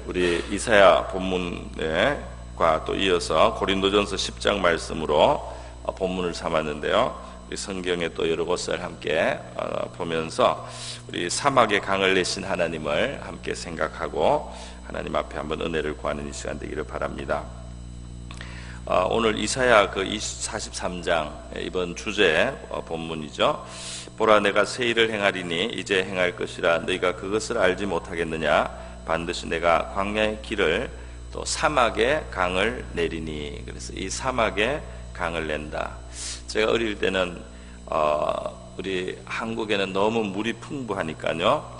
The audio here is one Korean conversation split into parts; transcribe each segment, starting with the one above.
우리 이사야 본문과 또 이어서 고린도전서 10장 말씀으로 본문을 삼았는데요. 우리 성경의 또 여러 곳을 함께 보면서 우리 사막의 강을 내신 하나님을 함께 생각하고 하나님 앞에 한번 은혜를 구하는 이 시간 되기를 바랍니다. 오늘 이사야 43장 이번 주제 본문이죠. 보라, 내가 새 일을 행하리니 이제 행할 것이라 너희가 그것을 알지 못하겠느냐. 반드시 내가 광야의 길을 또 사막의 강을 내리니. 그래서 이 사막의 강을 낸다. 제가 어릴 때는 우리 한국에는 너무 물이 풍부하니까요.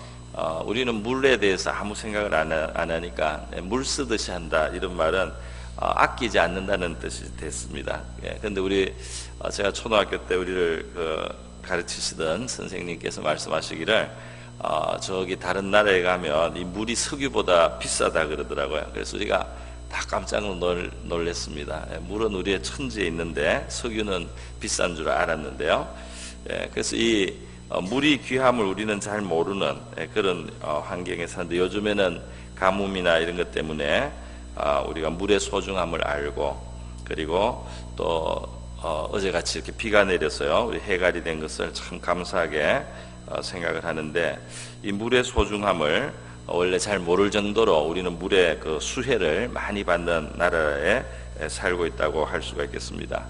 우리는 물에 대해서 아무 생각을 안 하니까 물 쓰듯이 한다, 이런 말은 아끼지 않는다는 뜻이 됐습니다. 그런데 제가 초등학교 때 우리를 가르치시던 선생님께서 말씀하시기를 저기 다른 나라에 가면 이 물이 석유보다 비싸다 그러더라고요. 그래서 우리가 다 깜짝 놀랐습니다. 물은 우리의 천지에 있는데 석유는 비싼 줄 알았는데요. 그래서 이 물이 귀함을 우리는 잘 모르는 그런 환경에 사는데, 요즘에는 가뭄이나 이런 것 때문에 우리가 물의 소중함을 알고, 그리고 또 어제같이 이렇게 비가 내려서요, 우리 해갈이 된 것을 참 감사하게 생각을 하는데, 이 물의 소중함을 원래 잘 모를 정도로 우리는 물의 그 수혜를 많이 받는 나라에 살고 있다고 할 수가 있겠습니다.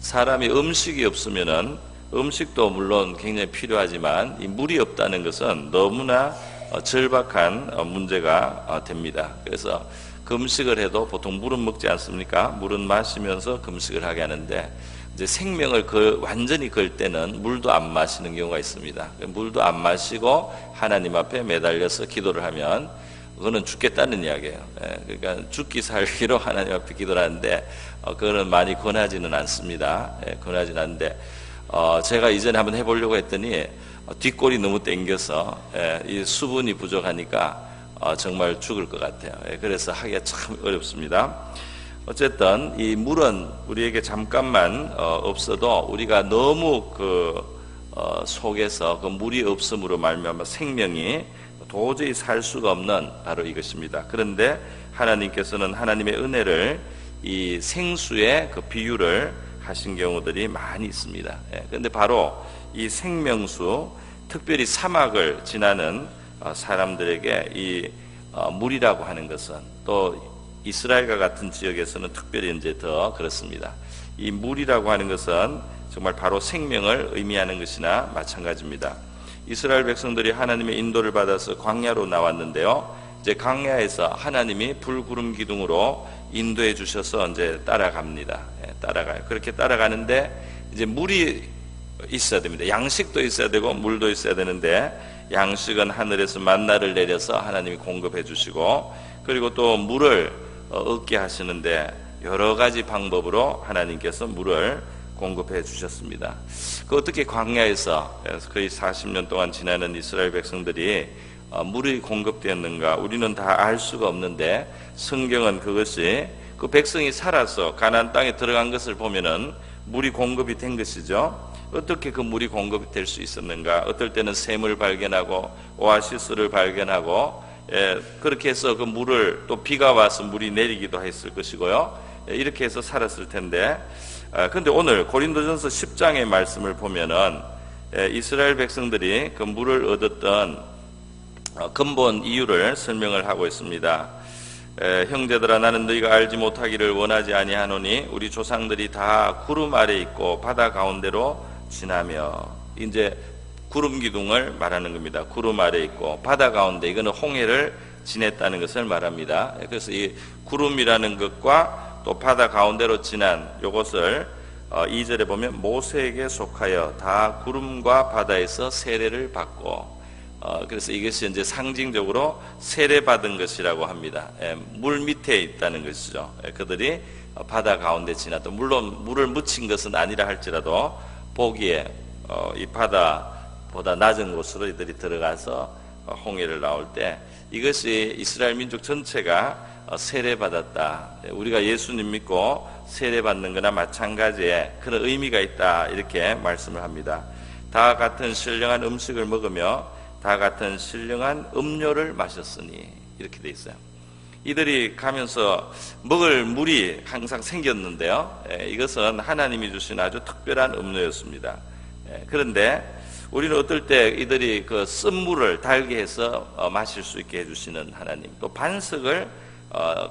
사람이 음식이 없으면은, 음식도 물론 굉장히 필요하지만 이 물이 없다는 것은 너무나 절박한 문제가 됩니다. 그래서 금식을 해도 보통 물은 먹지 않습니까? 물은 마시면서 금식을 하게 하는데, 이제 생명을 완전히 걸 때는 물도 안 마시는 경우가 있습니다. 물도 안 마시고 하나님 앞에 매달려서 기도를 하면 그거는 죽겠다는 이야기예요. 그러니까 죽기 살기로 하나님 앞에 기도를 하는데, 그거는 많이 권하지는 않습니다. 권하지는 않는데, 제가 이전에 한번 해보려고 했더니 뒷골이 너무 땡겨서 이 수분이 부족하니까 정말 죽을 것 같아요. 그래서 하기가 참 어렵습니다. 어쨌든 이 물은 우리에게 잠깐만 없어도 우리가 너무 속에서 그 물이 없음으로 말미암아 생명이 도저히 살 수가 없는 바로 이것입니다. 그런데 하나님께서는 하나님의 은혜를 이 생수의 그 비유를 하신 경우들이 많이 있습니다. 그런데 바로 이 생명수, 특별히 사막을 지나는 사람들에게 이 물이라고 하는 것은, 또 이스라엘과 같은 지역에서는 특별히 이제 더 그렇습니다. 이 물이라고 하는 것은 정말 바로 생명을 의미하는 것이나 마찬가지입니다. 이스라엘 백성들이 하나님의 인도를 받아서 광야로 나왔는데요. 이제 광야에서 하나님이 불구름 기둥으로 인도해 주셔서 이제 따라갑니다. 따라가요. 그렇게 따라가는데 이제 물이 있어야 됩니다. 양식도 있어야 되고 물도 있어야 되는데, 양식은 하늘에서 만나를 내려서 하나님이 공급해 주시고, 그리고 또 물을 얻게 하시는데 여러 가지 방법으로 하나님께서 물을 공급해 주셨습니다. 어떻게 광야에서 거의 40년 동안 지나는 이스라엘 백성들이 물이 공급되었는가, 우리는 다 알 수가 없는데, 성경은 그것이 그 백성이 살아서 가나안 땅에 들어간 것을 보면은 물이 공급이 된 것이죠. 어떻게 그 물이 공급이 될 수 있었는가? 어떨 때는 샘을 발견하고 오아시스를 발견하고, 그렇게 해서 그 물을, 또 비가 와서 물이 내리기도 했을 것이고요. 이렇게 해서 살았을 텐데, 근데 오늘 고린도전서 10장의 말씀을 보면은 이스라엘 백성들이 그 물을 얻었던 근본 이유를 설명을 하고 있습니다. 형제들아, 나는 너희가 알지 못하기를 원하지 아니하노니 우리 조상들이 다 구름 아래 있고 바다 가운데로 지나며, 이제 구름 기둥을 말하는 겁니다. 구름 아래 있고 바다 가운데, 이거는 홍해를 지냈다는 것을 말합니다. 그래서 이 구름이라는 것과 또 바다 가운데로 지난 요것을 2절에 보면 모세에게 속하여 다 구름과 바다에서 세례를 받고, 그래서 이것이 이제 상징적으로 세례받은 것이라고 합니다. 물 밑에 있다는 것이죠. 그들이 바다 가운데 지났다. 물론 물을 묻힌 것은 아니라 할지라도 보기에 이 바다보다 낮은 곳으로 이들이 들어가서 홍해를 나올 때, 이것이 이스라엘 민족 전체가 세례받았다, 우리가 예수님 믿고 세례받는 거나 마찬가지의 그런 의미가 있다, 이렇게 말씀을 합니다. 다 같은 신령한 음식을 먹으며 다 같은 신령한 음료를 마셨으니, 이렇게 돼 있어요. 이들이 가면서 먹을 물이 항상 생겼는데요. 이것은 하나님이 주신 아주 특별한 음료였습니다. 그런데 우리는 어떨 때 이들이 그 쓴 물을 달게 해서 마실 수 있게 해주시는 하나님, 또 반석을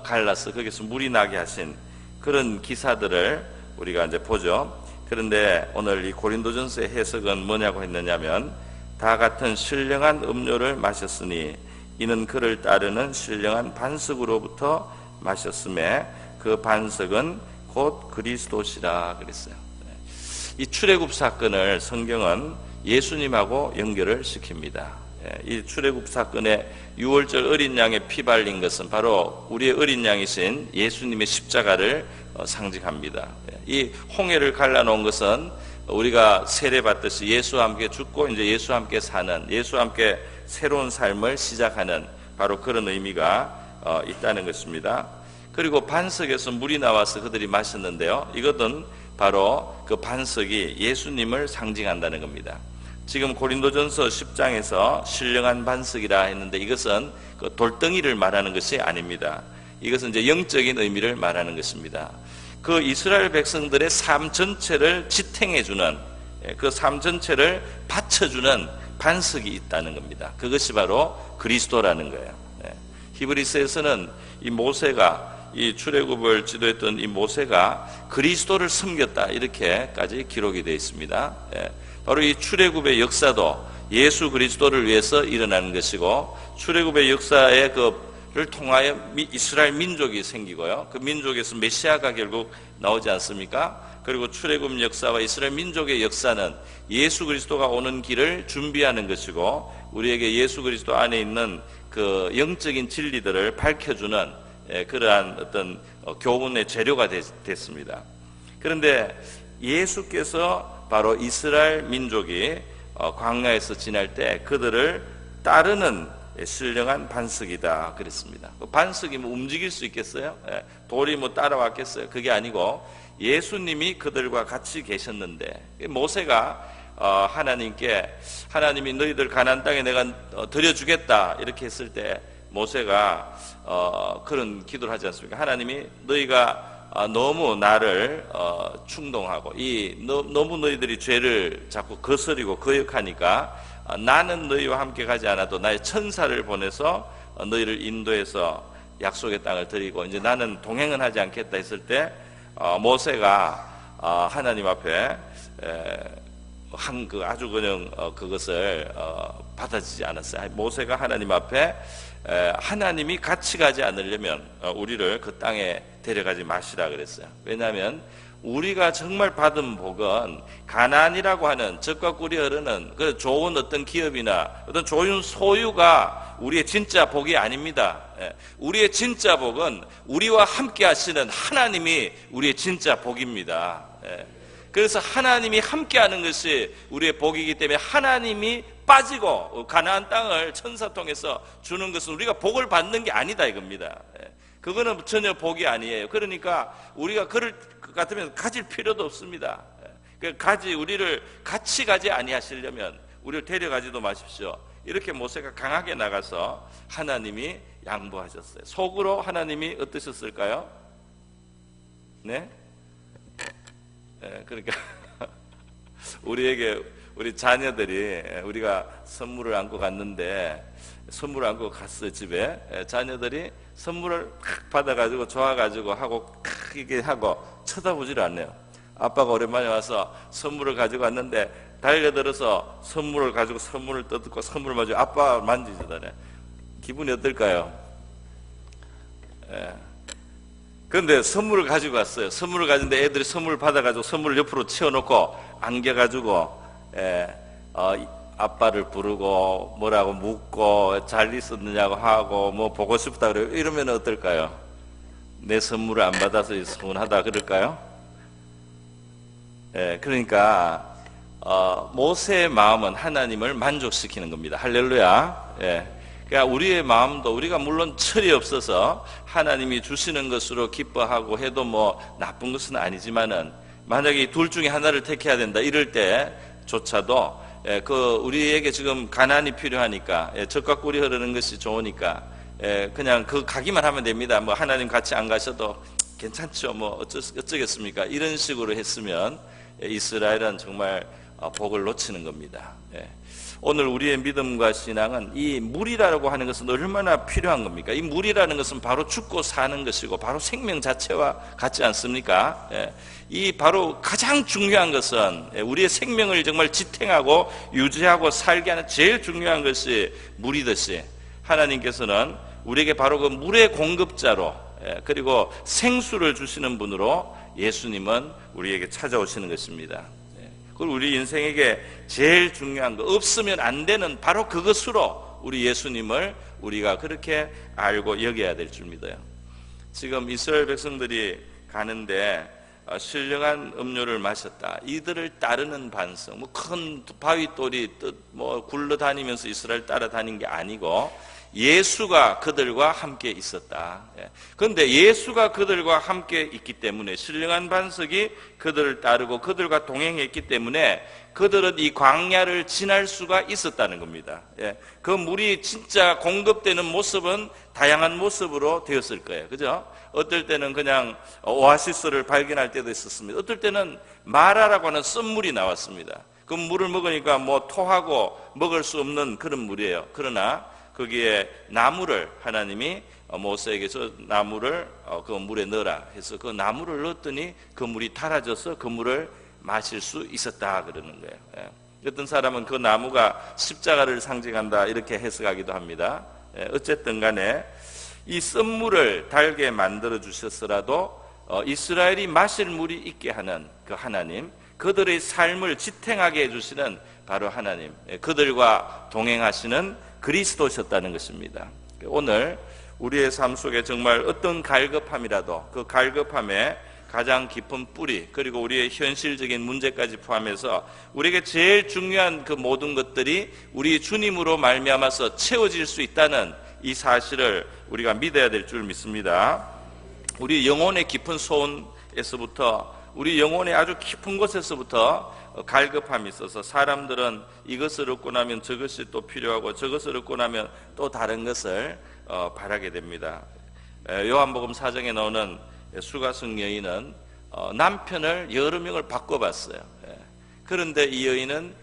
갈라서 거기서 물이 나게 하신 그런 기사들을 우리가 이제 보죠. 그런데 오늘 이 고린도전서의 해석은 뭐냐고 했느냐면, 다 같은 신령한 음료를 마셨으니 이는 그를 따르는 신령한 반석으로부터 마셨음에 그 반석은 곧 그리스도시라 그랬어요. 이 출애굽 사건을 성경은 예수님하고 연결을 시킵니다. 이 출애굽 사건의 6월절 어린 양의 피 발린 것은 바로 우리의 어린 양이신 예수님의 십자가를 상징합니다. 이 홍해를 갈라놓은 것은 우리가 세례받듯이 예수와 함께 죽고 이제 예수와 함께 사는, 예수와 함께 새로운 삶을 시작하는 바로 그런 의미가 있다는 것입니다. 그리고 반석에서 물이 나와서 그들이 마셨는데요, 이것은 바로 그 반석이 예수님을 상징한다는 겁니다. 지금 고린도전서 10장에서 신령한 반석이라 했는데 이것은 그 돌덩이를 말하는 것이 아닙니다. 이것은 이제 영적인 의미를 말하는 것입니다. 그 이스라엘 백성들의 삶 전체를 지탱해주는, 그 삶 전체를 받쳐주는 반석이 있다는 겁니다. 그것이 바로 그리스도라는 거예요. 히브리서에서는 이 모세가, 이 출애굽을 지도했던 이 모세가 그리스도를 섬겼다, 이렇게까지 기록이 되어 있습니다. 바로 이 출애굽의 역사도 예수 그리스도를 위해서 일어나는 것이고, 출애굽의 역사의 그를 통하여 이스라엘 민족이 생기고요, 그 민족에서 메시아가 결국 나오지 않습니까? 그리고 출애굽 역사와 이스라엘 민족의 역사는 예수 그리스도가 오는 길을 준비하는 것이고, 우리에게 예수 그리스도 안에 있는 그 영적인 진리들을 밝혀주는 그러한 어떤 교훈의 재료가 됐습니다. 그런데 예수께서 바로 이스라엘 민족이 광야에서 지날 때 그들을 따르는 신령한 반석이다 그랬습니다. 그 반석이 뭐 움직일 수 있겠어요? 돌이 뭐 따라왔겠어요? 그게 아니고 예수님이 그들과 같이 계셨는데, 모세가 하나님이 너희들 가나안 땅에 내가 드려주겠다 이렇게 했을 때 모세가 그런 기도를 하지 않습니까? 하나님이 너희가 너무 나를 충동하고 너무 너희들이 죄를 자꾸 거스리고 거역하니까 나는 너희와 함께 가지 않아도 나의 천사를 보내서 너희를 인도해서 약속의 땅을 드리고 이제 나는 동행은 하지 않겠다 했을 때 모세가 하나님 앞에 아주 그냥 그것을 받아지지 않았어요. 모세가 하나님 앞에 하나님이 같이 가지 않으려면 우리를 그 땅에 데려가지 마시라 그랬어요. 왜냐하면 우리가 정말 받은 복은 가나안이라고 하는 젖과 꿀이 흐르는 그 좋은 어떤 기업이나 어떤 좋은 소유가 우리의 진짜 복이 아닙니다. 우리의 진짜 복은 우리와 함께 하시는 하나님이 우리의 진짜 복입니다. 그래서 하나님이 함께하는 것이 우리의 복이기 때문에 하나님이 빠지고 가나안 땅을 천사 통해서 주는 것은 우리가 복을 받는 게 아니다 이겁니다. 그거는 전혀 복이 아니에요. 그러니까 우리가 그럴 것 같으면 가질 필요도 없습니다. 우리를 같이 가지 아니하시려면 우리를 데려가지도 마십시오. 이렇게 모세가 강하게 나가서 하나님이 양보하셨어요. 속으로 하나님이 어떠셨을까요? 네? 그러니까 우리 자녀들이 우리가 선물을 안고 갔는데 선물을 안고 갔어요. 집에 자녀들이 선물을 받아가지고 좋아가지고 하고 이게 하고 쳐다보질 않네요. 아빠가 오랜만에 와서 선물을 가지고 왔는데 달려들어서 선물을 가지고 선물을 뜯고 선물을 마주 아빠 만지잖아요. 기분이 어떨까요? 그런데 선물을 가지고 왔어요. 선물을 가진데 애들이 선물을 받아가지고 선물을 옆으로 치워놓고 안겨가지고 아빠를 부르고 뭐라고 묻고 잘 있었느냐고 하고 뭐 보고 싶다 그래요. 이러면 어떨까요? 내 선물을 안 받아서 서운하다 그럴까요? 그러니까 모세의 마음은 하나님을 만족시키는 겁니다. 할렐루야. 그러니까 우리의 마음도 우리가 물론 철이 없어서 하나님이 주시는 것으로 기뻐하고 해도 뭐 나쁜 것은 아니지만은 만약에 둘 중에 하나를 택해야 된다 이럴 때조차도 우리에게 지금 가난이 필요하니까 젖과 꿀이 흐르는 것이 좋으니까 그냥 그 가기만 하면 됩니다. 뭐 하나님 같이 안 가셔도 괜찮죠. 뭐 어쩌겠습니까? 이런 식으로 했으면 이스라엘은 정말 복을 놓치는 겁니다. 오늘 우리의 믿음과 신앙은 이 물이라고 하는 것은 얼마나 필요한 겁니까? 이 물이라는 것은 바로 죽고 사는 것이고 바로 생명 자체와 같지 않습니까? 이 바로 가장 중요한 것은 우리의 생명을 정말 지탱하고 유지하고 살게 하는 제일 중요한 것이 물이듯이 하나님께서는 우리에게 바로 그 물의 공급자로 그리고 생수를 주시는 분으로 예수님은 우리에게 찾아오시는 것입니다. 그리고 우리 인생에게 제일 중요한 거, 없으면 안 되는 바로 그것으로 우리 예수님을 우리가 그렇게 알고 여겨야 될 줄 믿어요. 지금 이스라엘 백성들이 가는데 신령한 음료를 마셨다. 이들을 따르는 반성, 뭐 큰 바위돌이 뭐 굴러다니면서 이스라엘 따라다닌 게 아니고 예수가 그들과 함께 있었다. 그런데 예수가 그들과 함께 있기 때문에 신령한 반석이 그들을 따르고 그들과 동행했기 때문에 그들은 이 광야를 지날 수가 있었다는 겁니다. 그 물이 진짜 공급되는 모습은 다양한 모습으로 되었을 거예요. 그죠? 어떨 때는 그냥 오아시스를 발견할 때도 있었습니다. 어떨 때는 마라라고 하는 쓴물이 나왔습니다. 그 물을 먹으니까 뭐 토하고 먹을 수 없는 그런 물이에요. 그러나 거기에 나무를 하나님이 모세에게서 나무를 그 물에 넣어라 해서 그 나무를 넣었더니 그 물이 달아져서 그 물을 마실 수 있었다 그러는 거예요. 어떤 사람은 그 나무가 십자가를 상징한다 이렇게 해석하기도 합니다. 어쨌든 간에 이 쓴물을 달게 만들어 주셨으라도 이스라엘이 마실 물이 있게 하는 그 하나님, 그들의 삶을 지탱하게 해주시는 바로 하나님, 그들과 동행하시는 그리스도셨다는 것입니다. 오늘 우리의 삶 속에 정말 어떤 갈급함이라도 그 갈급함에 가장 깊은 뿌리, 그리고 우리의 현실적인 문제까지 포함해서 우리에게 제일 중요한 그 모든 것들이 우리 주님으로 말미암아서 채워질 수 있다는 이 사실을 우리가 믿어야 될 줄 믿습니다. 우리 영혼의 깊은 소원에서부터, 우리 영혼의 아주 깊은 곳에서부터 갈급함이 있어서 사람들은 이것을 얻고 나면 저것이 또 필요하고 저것을 얻고 나면 또 다른 것을 바라게 됩니다. 요한복음 4장에 나오는 수가성 여인은 남편을 여러 명을 바꿔봤어요. 그런데 이 여인은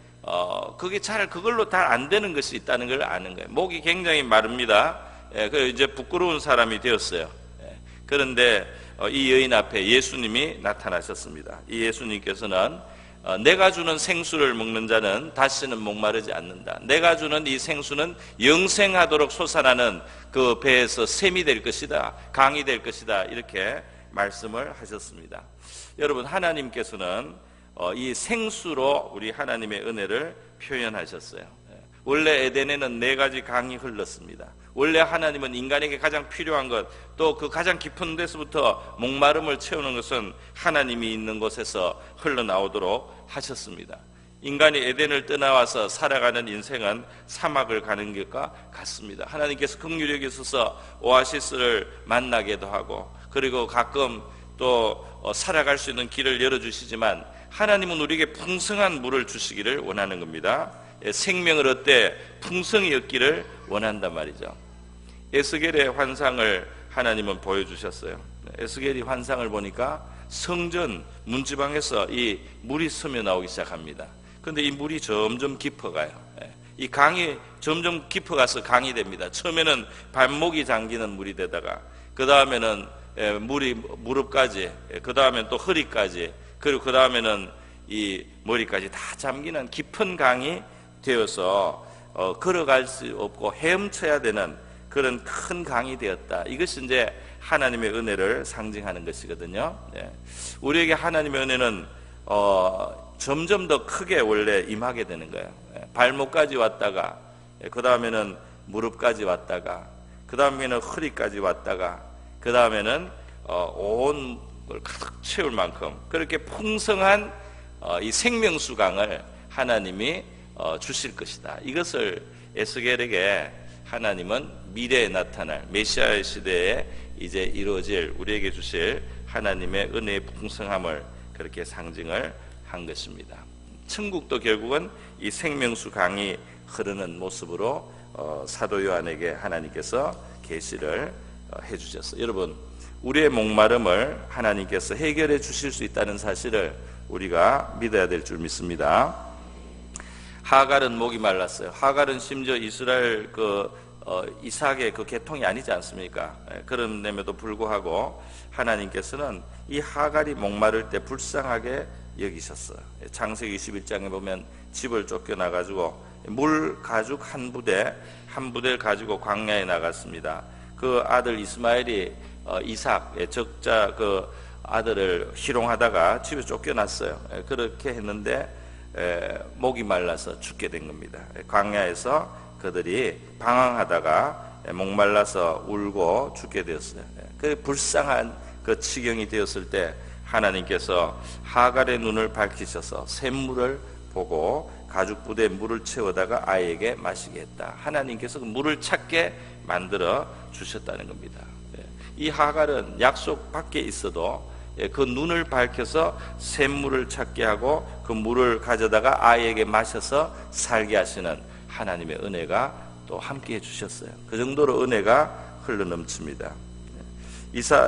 그게 잘 그걸로 다 안 되는 것이 있다는 걸 아는 거예요. 목이 굉장히 마릅니다. 그래서 이제 부끄러운 사람이 되었어요. 그런데 이 여인 앞에 예수님이 나타나셨습니다. 이 예수님께서는 내가 주는 생수를 먹는 자는 다시는 목마르지 않는다. 내가 주는 이 생수는 영생하도록 솟아나는 그 배에서 샘이 될 것이다, 강이 될 것이다, 이렇게 말씀을 하셨습니다. 여러분, 하나님께서는 이 생수로 우리 하나님의 은혜를 표현하셨어요. 원래 에덴에는 4가지 강이 흘렀습니다. 원래 하나님은 인간에게 가장 필요한 것, 또 그 가장 깊은 데서부터 목마름을 채우는 것은 하나님이 있는 곳에서 흘러나오도록 하셨습니다. 인간이 에덴을 떠나와서 살아가는 인생은 사막을 가는 것과 같습니다. 하나님께서 긍휼히 여기셔서 오아시스를 만나게도 하고, 그리고 가끔 또 살아갈 수 있는 길을 열어주시지만 하나님은 우리에게 풍성한 물을 주시기를 원하는 겁니다. 생명을 얻되 풍성히 얻기를 원한단 말이죠. 에스겔의 환상을 하나님은 보여주셨어요. 에스겔이 환상을 보니까 성전 문지방에서 이 물이 스며 나오기 시작합니다. 그런데 이 물이 점점 깊어가요. 이 강이 점점 깊어가서 강이 됩니다. 처음에는 발목이 잠기는 물이 되다가, 그 다음에는 물이 무릎까지, 그 다음엔 또 허리까지, 그리고 그 다음에는 이 머리까지 다 잠기는 깊은 강이 되어서 걸어갈 수 없고 헤엄쳐야 되는 그런 큰 강이 되었다. 이것이 이제 하나님의 은혜를 상징하는 것이거든요. 우리에게 하나님의 은혜는 점점 더 크게 원래 임하게 되는 거예요. 발목까지 왔다가, 그 다음에는 무릎까지 왔다가, 그 다음에는 허리까지 왔다가, 그 다음에는 온 걸 가득 채울 만큼 그렇게 풍성한 이 생명수 강을 하나님이 주실 것이다. 이것을 에스겔에게 하나님은 미래에 나타날 메시아의 시대에 이제 이루어질 우리에게 주실 하나님의 은혜의 풍성함을 그렇게 상징을 한 것입니다. 천국도 결국은 이 생명수 강이 흐르는 모습으로 사도 요한에게 하나님께서 계시를 해주셨어요. 여러분, 우리의 목마름을 하나님께서 해결해 주실 수 있다는 사실을 우리가 믿어야 될 줄 믿습니다. 하갈은 목이 말랐어요. 하갈은 심지어 이스라엘 이삭의 그 계통이 아니지 않습니까? 그럼에도 불구하고 하나님께서는 이 하갈이 목마를 때 불쌍하게 여기셨어요. 창세기 21장에 보면 집을 쫓겨나가지고 물 가죽 한 부대를 가지고 광야에 나갔습니다. 그 아들 이스마엘이 이삭 적자 그 아들을 희롱하다가 집에 쫓겨났어요. 그렇게 했는데 목이 말라서 죽게 된 겁니다. 광야에서 그들이 방황하다가 목말라서 울고 죽게 되었어요. 그 불쌍한 그 지경이 되었을 때 하나님께서 하갈의 눈을 밝히셔서 샘물을 보고 가죽 부대에 물을 채워다가 아이에게 마시게 했다. 하나님께서 그 물을 찾게 만들어 주셨다는 겁니다. 이 하갈은 약속 밖에 있어도 그 눈을 밝혀서 샘물을 찾게 하고 그 물을 가져다가 아이에게 마셔서 살게 하시는 하나님의 은혜가 또 함께 해주셨어요. 그 정도로 은혜가 흘러넘칩니다.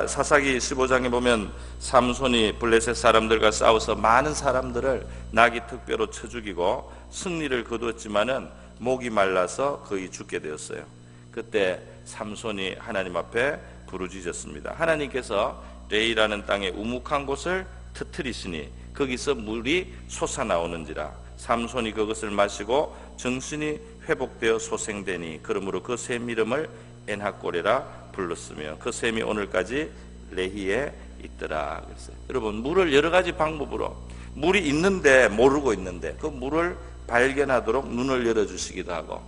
사사기 15장에 보면 삼손이 블레셋 사람들과 싸워서 많은 사람들을 나귀 특배로 쳐 죽이고 승리를 거두었지만은 목이 말라서 거의 죽게 되었어요. 그때 삼손이 하나님 앞에 부르짖었습니다. 하나님께서 레이라는 땅의 우묵한 곳을 터뜨리시니 거기서 물이 솟아나오는지라. 삼손이 그것을 마시고 정신이 회복되어 소생되니 그러므로 그 샘 이름을 엔하꼬레라 불렀으며 그 샘이 오늘까지 레히에 있더라. 그랬어요. 여러분, 물을 여러 가지 방법으로, 물이 있는데 모르고 있는데 그 물을 발견하도록 눈을 열어주시기도 하고,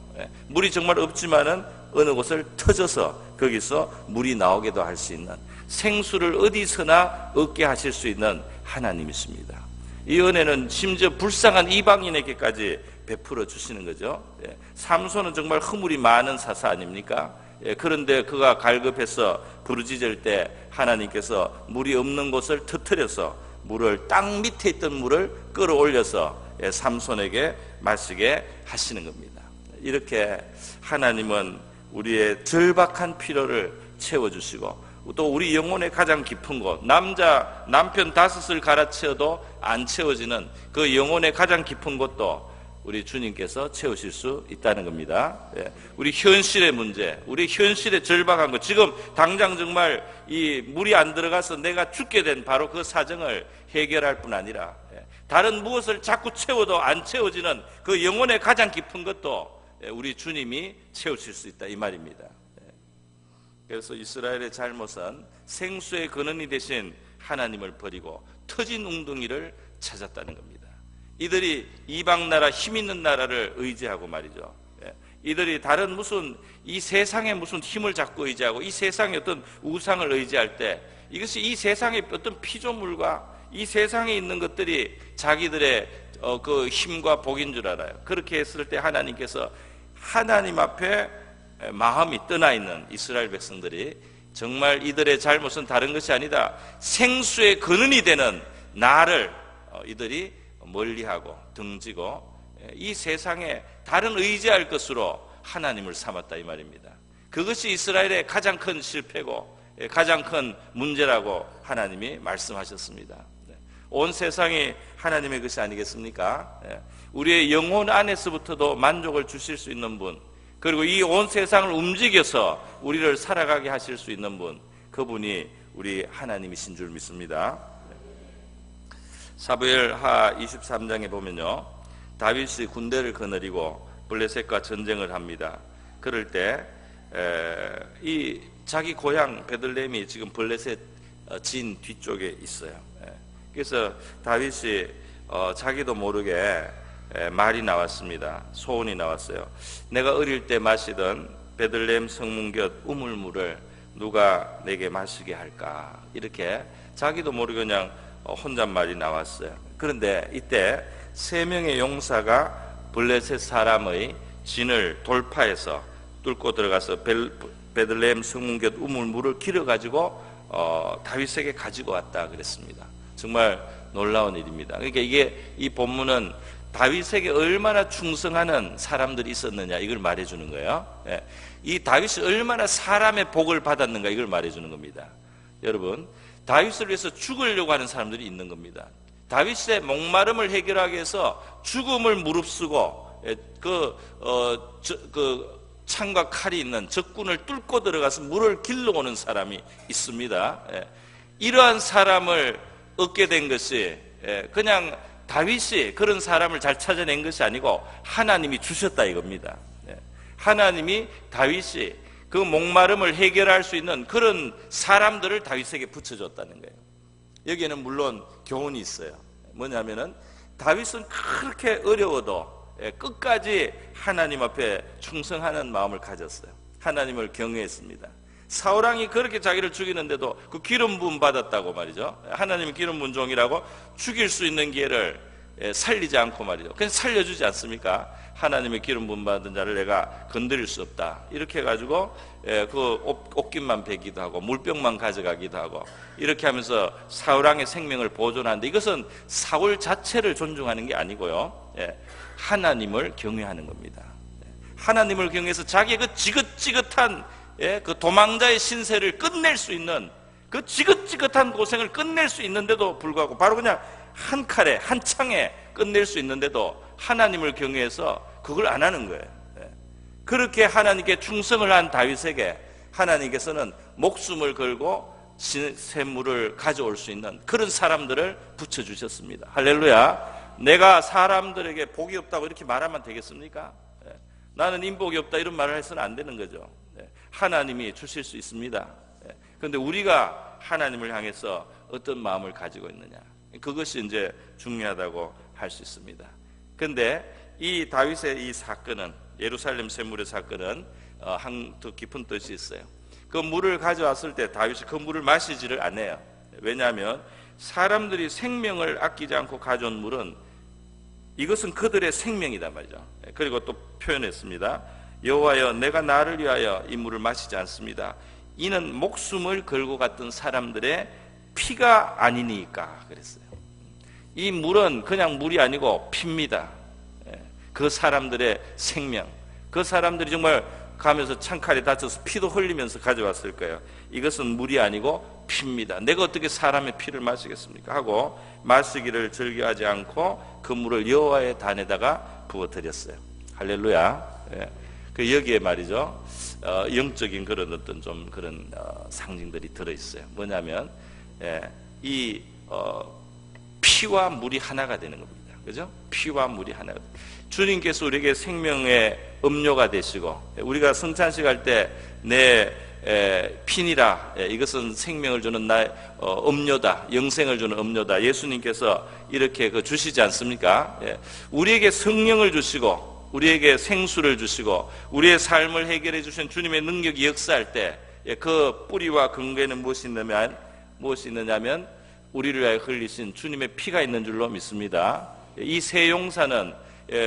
물이 정말 없지만은 어느 곳을 터져서 거기서 물이 나오기도 할 수 있는, 생수를 어디서나 얻게 하실 수 있는 하나님이십니다. 이 은혜는 심지어 불쌍한 이방인에게까지 베풀어 주시는 거죠. 삼손은 정말 허물이 많은 사사 아닙니까? 그런데 그가 갈급해서 부르짖을 때 하나님께서 물이 없는 곳을 터뜨려서 물을 땅 밑에 있던 물을 끌어올려서 삼손에게 마시게 하시는 겁니다. 이렇게 하나님은 우리의 절박한 필요를 채워주시고 또 우리 영혼의 가장 깊은 곳, 남편 5을 갈아채워도 안 채워지는 그 영혼의 가장 깊은 곳도 우리 주님께서 채우실 수 있다는 겁니다. 우리 현실의 문제, 우리 현실의 절박한 것, 지금 당장 정말 이 물이 안 들어가서 내가 죽게 된 바로 그 사정을 해결할 뿐 아니라 다른 무엇을 자꾸 채워도 안 채워지는 그 영혼의 가장 깊은 것도 우리 주님이 채우실 수 있다, 이 말입니다. 그래서 이스라엘의 잘못은 생수의 근원이 되신 하나님을 버리고 터진 웅덩이를 찾았다는 겁니다. 이들이 이방 나라, 힘 있는 나라를 의지하고 말이죠. 이들이 다른 무슨 이 세상에 무슨 힘을 잡고 의지하고 이 세상의 어떤 우상을 의지할 때 이것이 이 세상의 어떤 피조물과 이 세상에 있는 것들이 자기들의 그 힘과 복인 줄 알아요. 그렇게 했을 때 하나님께서 하나님 앞에 마음이 떠나 있는 이스라엘 백성들이 정말 이들의 잘못은 다른 것이 아니다, 생수의 근원이 되는 나를 이들이 멀리하고 등지고 이 세상에 다른 의지할 것으로 하나님을 삼았다, 이 말입니다. 그것이 이스라엘의 가장 큰 실패고 가장 큰 문제라고 하나님이 말씀하셨습니다. 온 세상이 하나님의 것이 아니겠습니까? 우리의 영혼 안에서부터도 만족을 주실 수 있는 분, 그리고 이 온 세상을 움직여서 우리를 살아가게 하실 수 있는 분, 그분이 우리 하나님이신 줄 믿습니다. 사무엘하 23장에 보면요, 다윗이 군대를 거느리고 블레셋과 전쟁을 합니다. 그럴 때 이 자기 고향 베들레헴이 지금 블레셋 진 뒤쪽에 있어요. 그래서 다윗이 자기도 모르게 말이 나왔습니다. 소원이 나왔어요. 내가 어릴 때 마시던 베들레헴 성문 곁 우물물을 누가 내게 마시게 할까, 이렇게 자기도 모르게 그냥 혼잣말이 나왔어요. 그런데 이때 3명의 용사가 블레셋 사람의 진을 돌파해서 뚫고 들어가서 베들레헴 성문 곁 우물물을 길어가지고 다윗에게 가지고 왔다 그랬습니다. 정말 놀라운 일입니다. 그러니까 이 본문은 다윗에게 얼마나 충성하는 사람들이 있었느냐 이걸 말해주는 거예요. 이 다윗이 얼마나 사람의 복을 받았는가 이걸 말해주는 겁니다. 여러분, 다윗을 위해서 죽으려고 하는 사람들이 있는 겁니다. 다윗의 목마름을 해결하기 위해서 죽음을 무릅쓰고 창과 칼이 있는 적군을 뚫고 들어가서 물을 길러오는 사람이 있습니다. 이러한 사람을 얻게 된 것이 그냥 다윗이 그런 사람을 잘 찾아낸 것이 아니고 하나님이 주셨다 이겁니다. 하나님이 다윗이 그 목마름을 해결할 수 있는 그런 사람들을 다윗에게 붙여줬다는 거예요. 여기에는 물론 교훈이 있어요. 뭐냐면은 다윗은 그렇게 어려워도 끝까지 하나님 앞에 충성하는 마음을 가졌어요. 하나님을 경외했습니다. 사울왕이 그렇게 자기를 죽이는데도 그 기름 부음 받았다고 말이죠. 하나님이 기름 부은 종이라고 죽일 수 있는 기회를 살리지 않고 말이죠. 그냥 살려주지 않습니까? 하나님의 기름 부음 받은 자를 내가 건드릴 수 없다. 이렇게 해가지고 그 옷깃만 베기도 하고 물병만 가져가기도 하고 이렇게 하면서 사울왕의 생명을 보존하는데, 이것은 사울 자체를 존중하는 게 아니고요, 하나님을 경외하는 겁니다. 하나님을 경외해서 자기의 그 지긋지긋한 그 도망자의 신세를 끝낼 수 있는, 그 지긋지긋한 고생을 끝낼 수 있는데도 불구하고 바로 그냥 한 칼에 한 창에 끝낼 수 있는데도 하나님을 경외해서 그걸 안 하는 거예요. 그렇게 하나님께 충성을 한 다윗에게 하나님께서는 목숨을 걸고 샘물을 가져올 수 있는 그런 사람들을 붙여주셨습니다. 할렐루야. 내가 사람들에게 복이 없다고 이렇게 말하면 되겠습니까? 나는 인복이 없다 이런 말을 해서는 안 되는 거죠. 하나님이 주실 수 있습니다. 그런데 우리가 하나님을 향해서 어떤 마음을 가지고 있느냐, 그것이 이제 중요하다고 할 수 있습니다. 그런데 이 다윗의 이 사건은, 예루살렘 샘물의 사건은 더 깊은 뜻이 있어요. 그 물을 가져왔을 때 다윗이 그 물을 마시지를 않아요. 왜냐하면 사람들이 생명을 아끼지 않고 가져온 물은 이것은 그들의 생명이다 말이죠. 그리고 또 표현했습니다. 여호와여, 내가 나를 위하여 이 물을 마시지 않습니다. 이는 목숨을 걸고 갔던 사람들의 피가 아니니까 그랬어요. 이 물은 그냥 물이 아니고 피입니다. 그 사람들의 생명, 그 사람들이 정말 가면서 창칼에 다쳐서 피도 흘리면서 가져왔을 거예요. 이것은 물이 아니고 피입니다. 내가 어떻게 사람의 피를 마시겠습니까? 하고 마시기를 즐겨하지 않고 그 물을 여호와의 단에다가 부어드렸어요. 할렐루야. 그 여기에 말이죠, 영적인 그런 어떤 좀 그런 상징들이 들어있어요. 뭐냐면 이 피와 물이 하나가 되는 겁니다. 그죠? 피와 물이 하나가. 주님께서 우리에게 생명의 음료가 되시고, 우리가 성찬식 할 때 내 피니라, 이것은 생명을 주는 나의 음료다, 영생을 주는 음료다, 예수님께서 이렇게 주시지 않습니까? 우리에게 성령을 주시고 우리에게 생수를 주시고 우리의 삶을 해결해 주신 주님의 능력이 역사할 때 그 뿌리와 근거에는 무엇이 있느냐면 우리를 위하여 흘리신 주님의 피가 있는 줄로 믿습니다. 이 세 용사는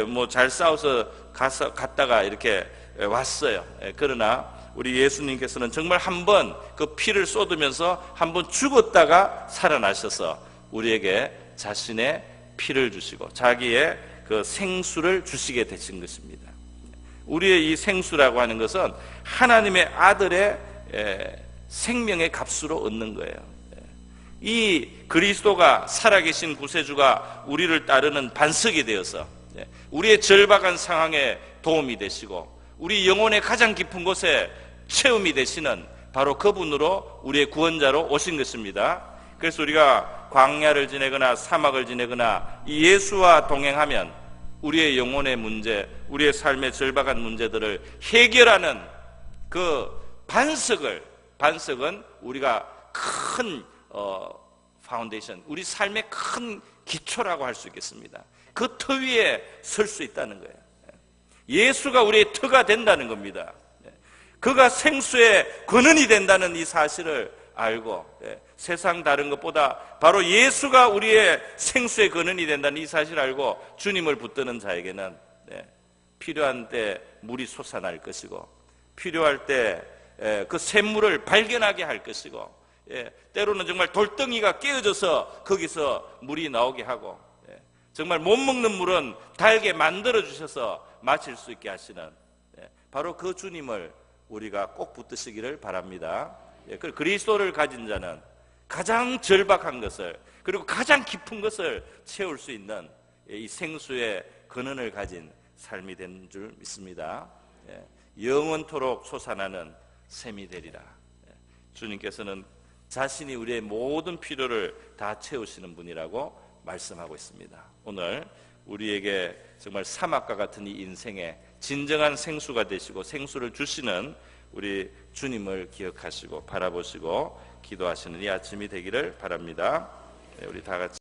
뭐 잘 싸워서 갔다가 이렇게 왔어요. 그러나 우리 예수님께서는 정말 한 번 그 피를 쏟으면서 한 번 죽었다가 살아나셔서 우리에게 자신의 피를 주시고 자기의 그 생수를 주시게 되신 것입니다. 우리의 이 생수라고 하는 것은 하나님의 아들의 생명의 값으로 얻는 거예요. 이 그리스도가, 살아계신 구세주가 우리를 따르는 반석이 되어서 우리의 절박한 상황에 도움이 되시고 우리 영혼의 가장 깊은 곳에 체험이 되시는 바로 그분으로 우리의 구원자로 오신 것입니다. 그래서 우리가 광야를 지내거나 사막을 지내거나 이 예수와 동행하면 우리의 영혼의 문제, 우리의 삶의 절박한 문제들을 해결하는 그 반석은 우리가 큰 파운데이션, 우리 삶의 큰 기초라고 할 수 있겠습니다. 그 터 위에 설 수 있다는 거예요. 예수가 우리의 터가 된다는 겁니다. 그가 생수의 근원이 된다는 이 사실을 알고 세상 다른 것보다 바로 예수가 우리의 생수의 근원이 된다는 이 사실을 알고 주님을 붙드는 자에게는 필요한 때 물이 솟아날 것이고 필요할 때 그 샘물을 발견하게 할 것이고 때로는 정말 돌덩이가 깨어져서 거기서 물이 나오게 하고 정말 못 먹는 물은 달게 만들어 주셔서 마실 수 있게 하시는, 바로 그 주님을 우리가 꼭 붙드시기를 바랍니다. 그리스도를 가진 자는 가장 절박한 것을, 그리고 가장 깊은 것을 채울 수 있는 이 생수의 근원을 가진 삶이 된 줄 믿습니다. 영원토록 솟아나는 샘이 되리라. 주님께서는 자신이 우리의 모든 필요를 다 채우시는 분이라고 말씀하고 있습니다. 오늘 우리에게 정말 사막과 같은 이 인생에 진정한 생수가 되시고 생수를 주시는 우리 주님을 기억하시고 바라보시고 기도하시는 이 아침이 되기를 바랍니다. 우리 다 같이